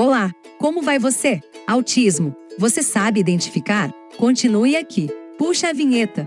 Olá, como vai você? Autismo, você sabe identificar? Continue aqui. Puxa a vinheta.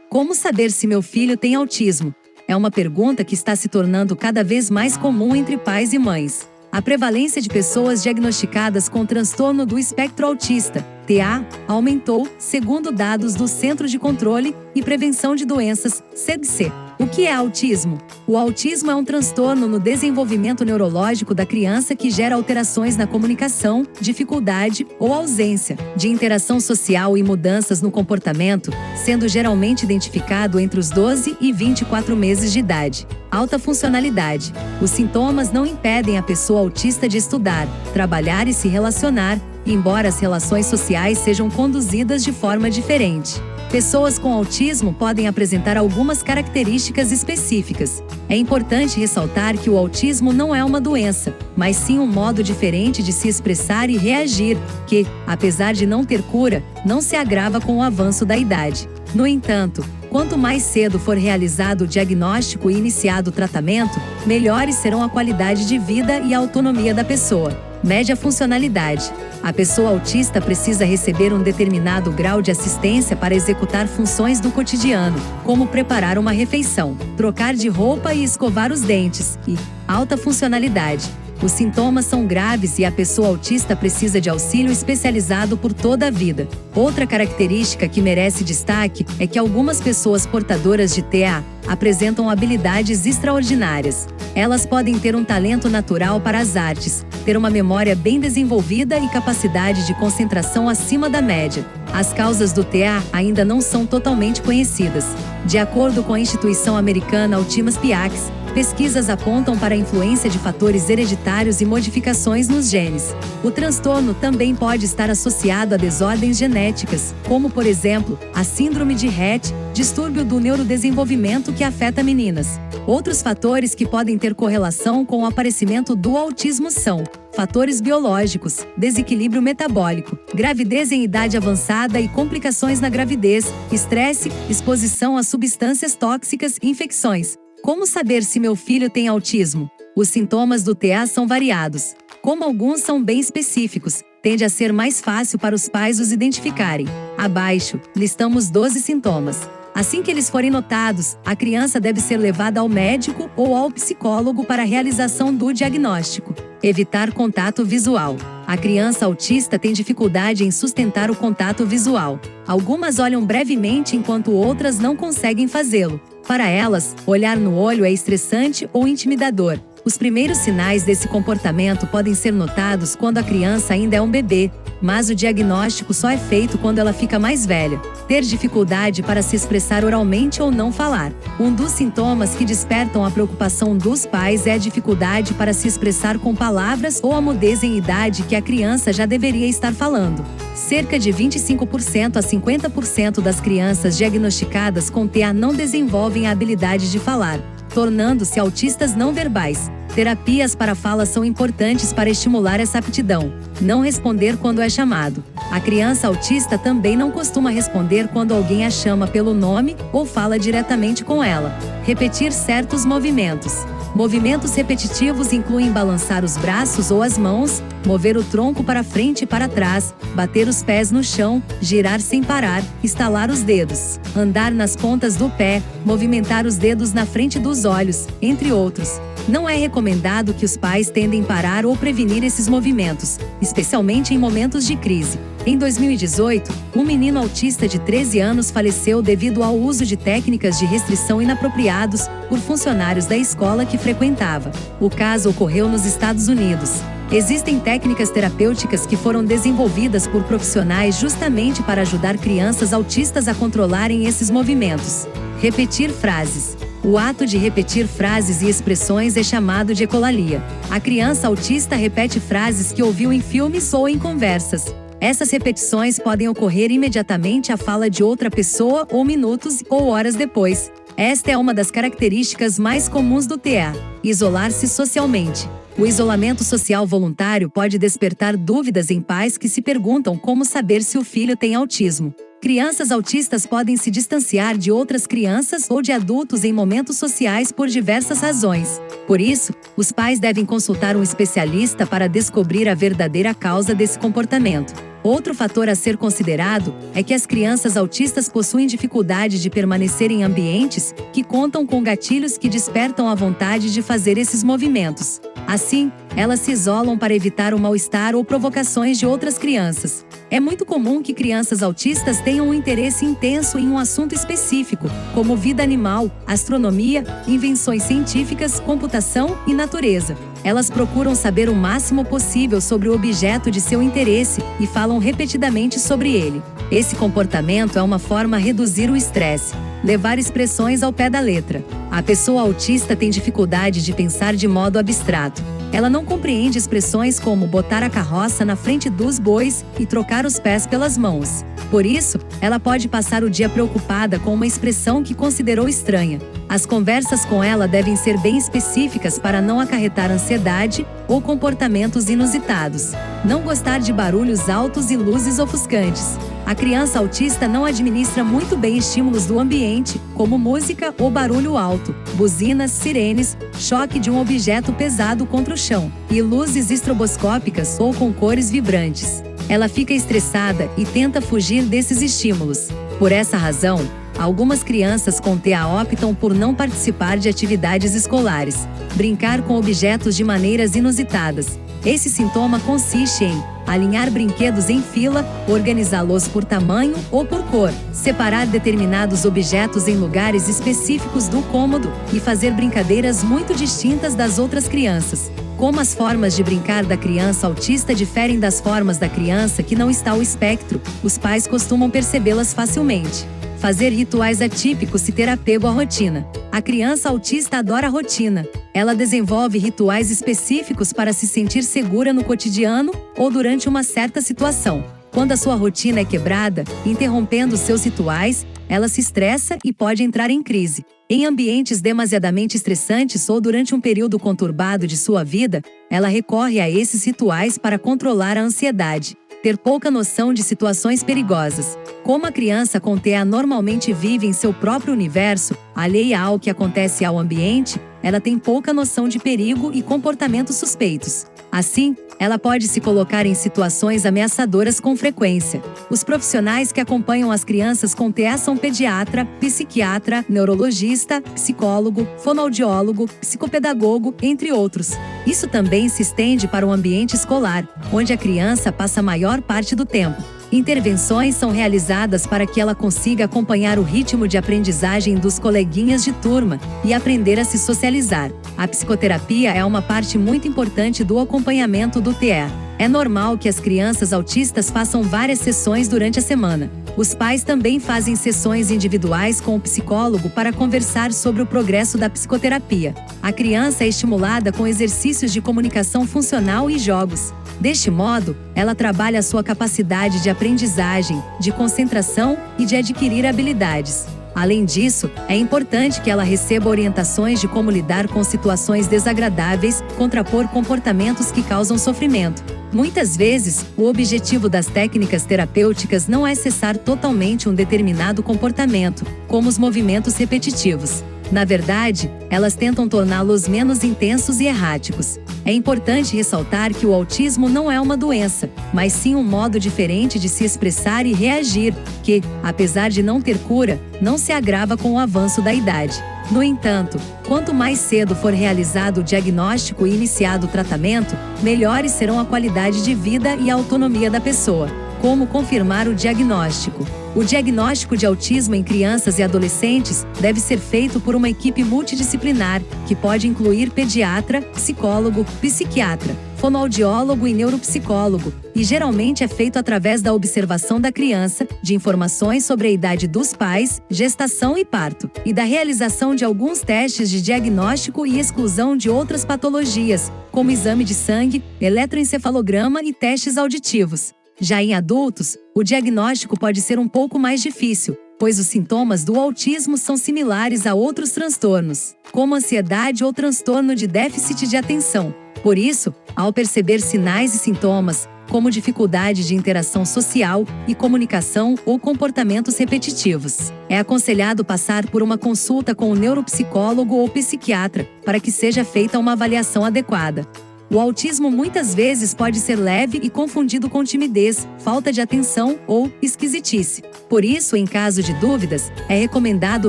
Como saber se meu filho tem autismo? É uma pergunta que está se tornando cada vez mais comum entre pais e mães. A prevalência de pessoas diagnosticadas com transtorno do espectro autista, TEA, aumentou, segundo dados do Centro de Controle e Prevenção de Doenças, CDC. O que é autismo? O autismo é um transtorno no desenvolvimento neurológico da criança que gera alterações na comunicação, dificuldade ou ausência de interação social e mudanças no comportamento, sendo geralmente identificado entre os 12 e 24 meses de idade. Alta funcionalidade. Os sintomas não impedem a pessoa autista de estudar, trabalhar e se relacionar, embora as relações sociais sejam conduzidas de forma diferente. Pessoas com autismo podem apresentar algumas características específicas. É importante ressaltar que o autismo não é uma doença, mas sim um modo diferente de se expressar e reagir, que, apesar de não ter cura, não se agrava com o avanço da idade. No entanto, quanto mais cedo for realizado o diagnóstico e iniciado o tratamento, melhores serão a qualidade de vida e a autonomia da pessoa. Média funcionalidade. A pessoa autista precisa receber um determinado grau de assistência para executar funções do cotidiano, como preparar uma refeição, trocar de roupa e escovar os dentes, e alta funcionalidade. Os sintomas são graves e a pessoa autista precisa de auxílio especializado por toda a vida. Outra característica que merece destaque é que algumas pessoas portadoras de TEA apresentam habilidades extraordinárias. Elas podem ter um talento natural para as artes, ter uma memória bem desenvolvida e capacidade de concentração acima da média. As causas do TEA ainda não são totalmente conhecidas. De acordo com a instituição americana Ultimas Piax, pesquisas apontam para a influência de fatores hereditários e modificações nos genes. O transtorno também pode estar associado a desordens genéticas, como, por exemplo, a síndrome de Rett, distúrbio do neurodesenvolvimento que afeta meninas. Outros fatores que podem ter correlação com o aparecimento do autismo são fatores biológicos, desequilíbrio metabólico, gravidez em idade avançada e complicações na gravidez, estresse, exposição a substâncias tóxicas e infecções. Como saber se meu filho tem autismo? Os sintomas do TEA são variados. Como alguns são bem específicos, tende a ser mais fácil para os pais os identificarem. Abaixo, listamos 12 sintomas. Assim que eles forem notados, a criança deve ser levada ao médico ou ao psicólogo para a realização do diagnóstico. Evitar contato visual. A criança autista tem dificuldade em sustentar o contato visual. Algumas olham brevemente enquanto outras não conseguem fazê-lo. Para elas, olhar no olho é estressante ou intimidador. Os primeiros sinais desse comportamento podem ser notados quando a criança ainda é um bebê, mas o diagnóstico só é feito quando ela fica mais velha. Ter dificuldade para se expressar oralmente ou não falar. Um dos sintomas que despertam a preocupação dos pais é a dificuldade para se expressar com palavras ou a mudez em idade que a criança já deveria estar falando. Cerca de 25% a 50% das crianças diagnosticadas com TEA não desenvolvem a habilidade de falar, tornando-se autistas não verbais. Terapias para fala são importantes para estimular essa aptidão. Não responder quando é chamado. A criança autista também não costuma responder quando alguém a chama pelo nome ou fala diretamente com ela. Repetir certos movimentos. Movimentos repetitivos incluem balançar os braços ou as mãos, mover o tronco para frente e para trás, bater os pés no chão, girar sem parar, estalar os dedos, andar nas pontas do pé, movimentar os dedos na frente dos olhos, entre outros. Não é recomendado que os pais tentem parar ou prevenir esses movimentos, especialmente em momentos de crise. Em 2018, um menino autista de 13 anos faleceu devido ao uso de técnicas de restrição inapropriados por funcionários da escola que frequentava. O caso ocorreu nos Estados Unidos. Existem técnicas terapêuticas que foram desenvolvidas por profissionais justamente para ajudar crianças autistas a controlarem esses movimentos. Repetir frases. O ato de repetir frases e expressões é chamado de ecolalia. A criança autista repete frases que ouviu em filmes ou em conversas. Essas repetições podem ocorrer imediatamente à fala de outra pessoa ou minutos ou horas depois. Esta é uma das características mais comuns do TEA. Isolar-se socialmente. O isolamento social voluntário pode despertar dúvidas em pais que se perguntam como saber se o filho tem autismo. Crianças autistas podem se distanciar de outras crianças ou de adultos em momentos sociais por diversas razões. Por isso, os pais devem consultar um especialista para descobrir a verdadeira causa desse comportamento. Outro fator a ser considerado é que as crianças autistas possuem dificuldade de permanecer em ambientes que contam com gatilhos que despertam a vontade de fazer esses movimentos. Assim, elas se isolam para evitar o mal-estar ou provocações de outras crianças. É muito comum que crianças autistas tenham um interesse intenso em um assunto específico, como vida animal, astronomia, invenções científicas, computação e natureza. Elas procuram saber o máximo possível sobre o objeto de seu interesse e falam repetidamente sobre ele. Esse comportamento é uma forma a reduzir o estresse, levar expressões ao pé da letra. A pessoa autista tem dificuldade de pensar de modo abstrato. Ela não compreende expressões como botar a carroça na frente dos bois e trocar os pés pelas mãos. Por isso, ela pode passar o dia preocupada com uma expressão que considerou estranha. As conversas com ela devem ser bem específicas para não acarretar ansiedade ou comportamentos inusitados. Não gostar de barulhos altos e luzes ofuscantes. A criança autista não administra muito bem estímulos do ambiente, como música ou barulho alto, buzinas, sirenes, choque de um objeto pesado contra o chão, e luzes estroboscópicas ou com cores vibrantes. Ela fica estressada e tenta fugir desses estímulos. Por essa razão, algumas crianças com TEA optam por não participar de atividades escolares, brincar com objetos de maneiras inusitadas. Esse sintoma consiste em alinhar brinquedos em fila, organizá-los por tamanho ou por cor, separar determinados objetos em lugares específicos do cômodo e fazer brincadeiras muito distintas das outras crianças. Como as formas de brincar da criança autista diferem das formas da criança que não está ao espectro, os pais costumam percebê-las facilmente. Fazer rituais atípicos e ter apego à rotina. A criança autista adora a rotina. Ela desenvolve rituais específicos para se sentir segura no cotidiano ou durante uma certa situação. Quando a sua rotina é quebrada, interrompendo seus rituais, ela se estressa e pode entrar em crise. Em ambientes demasiadamente estressantes ou durante um período conturbado de sua vida, ela recorre a esses rituais para controlar a ansiedade. Ter pouca noção de situações perigosas. Como a criança com TEA normalmente vive em seu próprio universo, alheia ao que acontece ao ambiente, ela tem pouca noção de perigo e comportamentos suspeitos. Assim, ela pode se colocar em situações ameaçadoras com frequência. Os profissionais que acompanham as crianças com TEA são pediatra, psiquiatra, neurologista, psicólogo, fonoaudiólogo, psicopedagogo, entre outros. Isso também se estende para o ambiente escolar, onde a criança passa a maior parte do tempo. Intervenções são realizadas para que ela consiga acompanhar o ritmo de aprendizagem dos coleguinhas de turma e aprender a se socializar. A psicoterapia é uma parte muito importante do acompanhamento do TEA. É normal que as crianças autistas façam várias sessões durante a semana. Os pais também fazem sessões individuais com o psicólogo para conversar sobre o progresso da psicoterapia. A criança é estimulada com exercícios de comunicação funcional e jogos. Deste modo, ela trabalha sua capacidade de aprendizagem, de concentração e de adquirir habilidades. Além disso, é importante que ela receba orientações de como lidar com situações desagradáveis, contrapor comportamentos que causam sofrimento. Muitas vezes, o objetivo das técnicas terapêuticas não é cessar totalmente um determinado comportamento, como os movimentos repetitivos. Na verdade, elas tentam torná-los menos intensos e erráticos. É importante ressaltar que o autismo não é uma doença, mas sim um modo diferente de se expressar e reagir, que, apesar de não ter cura, não se agrava com o avanço da idade. No entanto, quanto mais cedo for realizado o diagnóstico e iniciado o tratamento, melhores serão a qualidade de vida e a autonomia da pessoa. Como confirmar o diagnóstico? O diagnóstico de autismo em crianças e adolescentes deve ser feito por uma equipe multidisciplinar, que pode incluir pediatra, psicólogo, psiquiatra, fonoaudiólogo e neuropsicólogo, e geralmente é feito através da observação da criança, de informações sobre a idade dos pais, gestação e parto, e da realização de alguns testes de diagnóstico e exclusão de outras patologias, como exame de sangue, eletroencefalograma e testes auditivos. Já em adultos, o diagnóstico pode ser um pouco mais difícil, pois os sintomas do autismo são similares a outros transtornos, como ansiedade ou transtorno de déficit de atenção. Por isso, ao perceber sinais e sintomas, como dificuldade de interação social e comunicação ou comportamentos repetitivos. É aconselhado passar por uma consulta com um neuropsicólogo ou psiquiatra para que seja feita uma avaliação adequada. O autismo muitas vezes pode ser leve e confundido com timidez, falta de atenção ou esquisitice. Por isso, em caso de dúvidas, é recomendado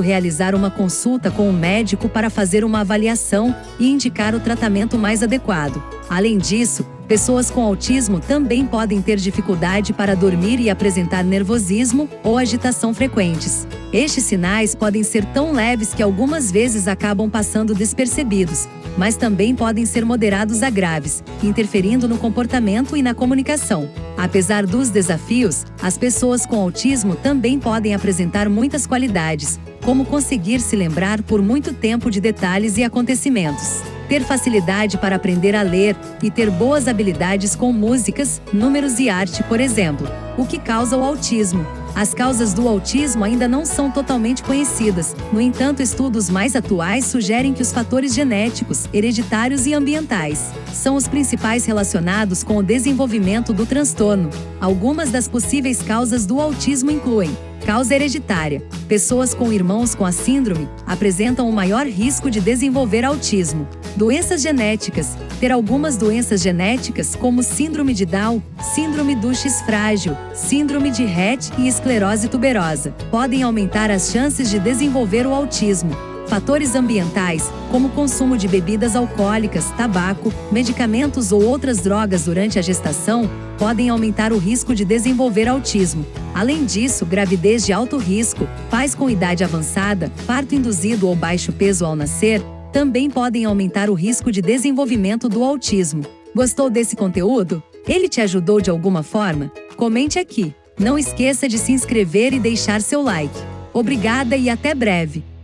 realizar uma consulta com um médico para fazer uma avaliação e indicar o tratamento mais adequado. Além disso, pessoas com autismo também podem ter dificuldade para dormir e apresentar nervosismo ou agitação frequentes. Estes sinais podem ser tão leves que algumas vezes acabam passando despercebidos, mas também podem ser moderados a graves, interferindo no comportamento e na comunicação. Apesar dos desafios, as pessoas com autismo também podem apresentar muitas qualidades, como conseguir se lembrar por muito tempo de detalhes e acontecimentos, ter facilidade para aprender a ler e ter boas habilidades com músicas, números e arte, por exemplo. O que causa o autismo? As causas do autismo ainda não são totalmente conhecidas. No entanto, estudos mais atuais sugerem que os fatores genéticos, hereditários e ambientais são os principais relacionados com o desenvolvimento do transtorno. Algumas das possíveis causas do autismo incluem: causa hereditária. Pessoas com irmãos com a síndrome apresentam o maior risco de desenvolver autismo. Doenças genéticas. Ter algumas doenças genéticas, como síndrome de Down, síndrome do X frágil, síndrome de Rett e esclerose tuberosa, podem aumentar as chances de desenvolver o autismo. Fatores ambientais, como o consumo de bebidas alcoólicas, tabaco, medicamentos ou outras drogas durante a gestação, podem aumentar o risco de desenvolver autismo. Além disso, gravidez de alto risco, pais com idade avançada, parto induzido ou baixo peso ao nascer, também podem aumentar o risco de desenvolvimento do autismo. Gostou desse conteúdo? Ele te ajudou de alguma forma? Comente aqui. Não esqueça de se inscrever e deixar seu like. Obrigada e até breve!